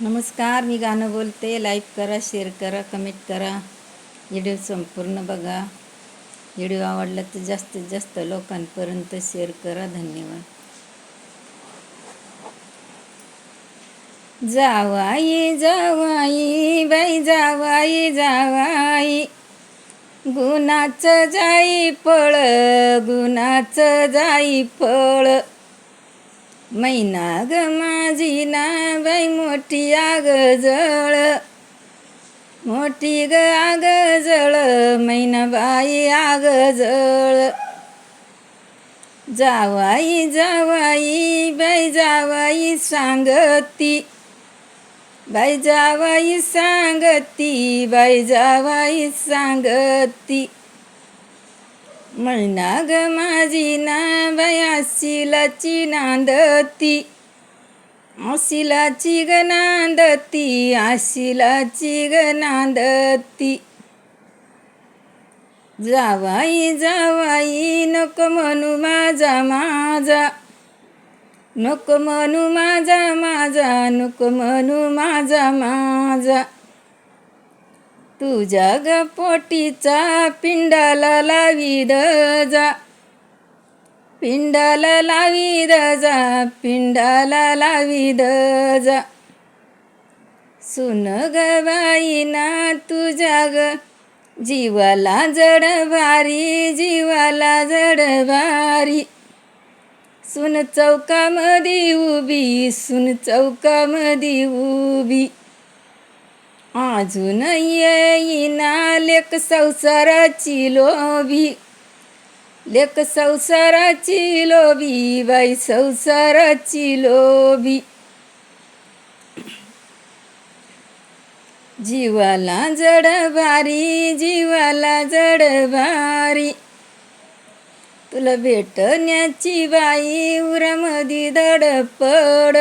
नमस्कार, मी गाणं बोलते. लाईक करा, शेअर करा, कमेंट करा. व्हिडिओ संपूर्ण बघा. व्हिडिओ आवडला तर जास्तीत जास्त लोकांपर्यंत शेअर करा. धन्यवाद. जावाई जावाई बाई जावाई जावाई, गुणाचं जाई फळ, गुणाचं जाई फळ. मैना ग माझी ना बाई मोठी आग जळ, मोठी ग आग जळ, मैना बाई आग जळ. जावाई जावाई बाई जावाई सांगती, बाई जावाई सांगती, बाई जावाई सांगती. मैना ग माझी ना बाई आशिलाची नांदती, आशिलाची ग नांदती, आशिलाची ग नांदती. जावाई जावाई नको म्हणू माझा माझा, नको म्हणू माझा माझा, नको म्हणू माझा माझा. तुझ्या ग पोटीचा पिंडाला लावीद जा, पिंडाला लावीद जा, पिंडाला लावीद जा. सुन ग बाई ना तुझ्या ग जीवाला जड भारी, जीवाला जड भारी. सुन चौकामध्ये उभी, सुन चौकामध्ये उभी. अजून येईना लेक संसाराची लोभी, लेक संसाराची लोभी, बाई संसाराची लोभी. जीवाला जड भारी, जीवाला जड भारी. तुला भेटण्याची बाई उरामधी धडपड,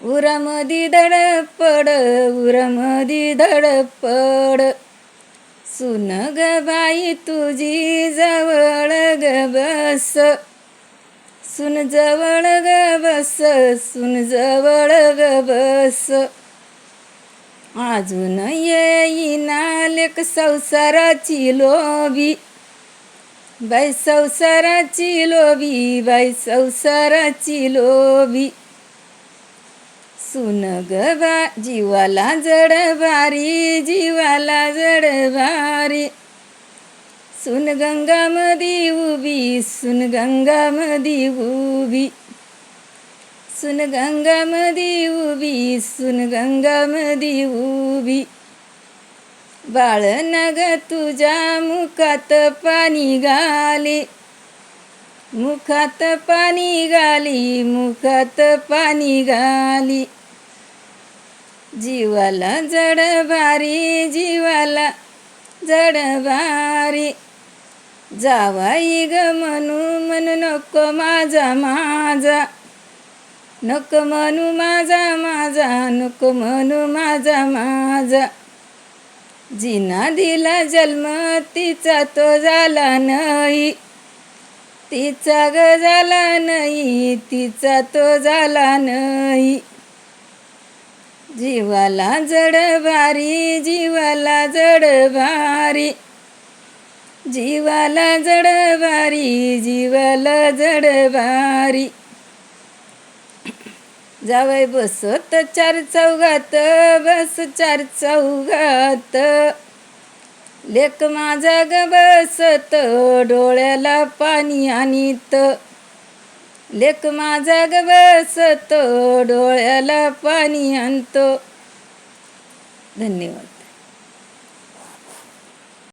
उरामधी धडपड, उरामधी धडपड. सुन ग बाई तुझी जवळ ग बस, सुन जवळ ग बस, सुन जवळ ग बस. अजून येईना लेक संसाराची लोभी, बाई संसाराची लोभी, बाई संसाराची लोभी. सुन ग बा जीवाला जड भारी, जीवाला जड भारी. सुन गंगामध्ये उभी, सुन गंगामध्ये उभी, सुन गंगामध्ये उभी, सुन गंगामध्ये उभी. बाळ नग तुझ्या मुखात पाणी घाली, मुखात पाणी घाली, मुखात पाणी घाली. जीवाला जड भारी, जीवाला जड भारी. जावाई ग म्हणू म्हणू नको माझा माझा, नको म्हणू माझा माझा, नको म्हणू माझा माझा. जिना दिला जन्म तिचा तो झाला नाही, तिचा ग झाला नाही, तिचा तो झाला नाही. जीवाला जड भारी, जीवाला जड भारी, जीवाला जड भारी, जीवाला जड भारी. जावई बसत चार चौघात, बस चार चौघात. लेक माझा ग बसत डोळ्याला पाणी आणीत, लेक माझा ग बसत डोळ्याला पाणी आणतो. धन्यवाद.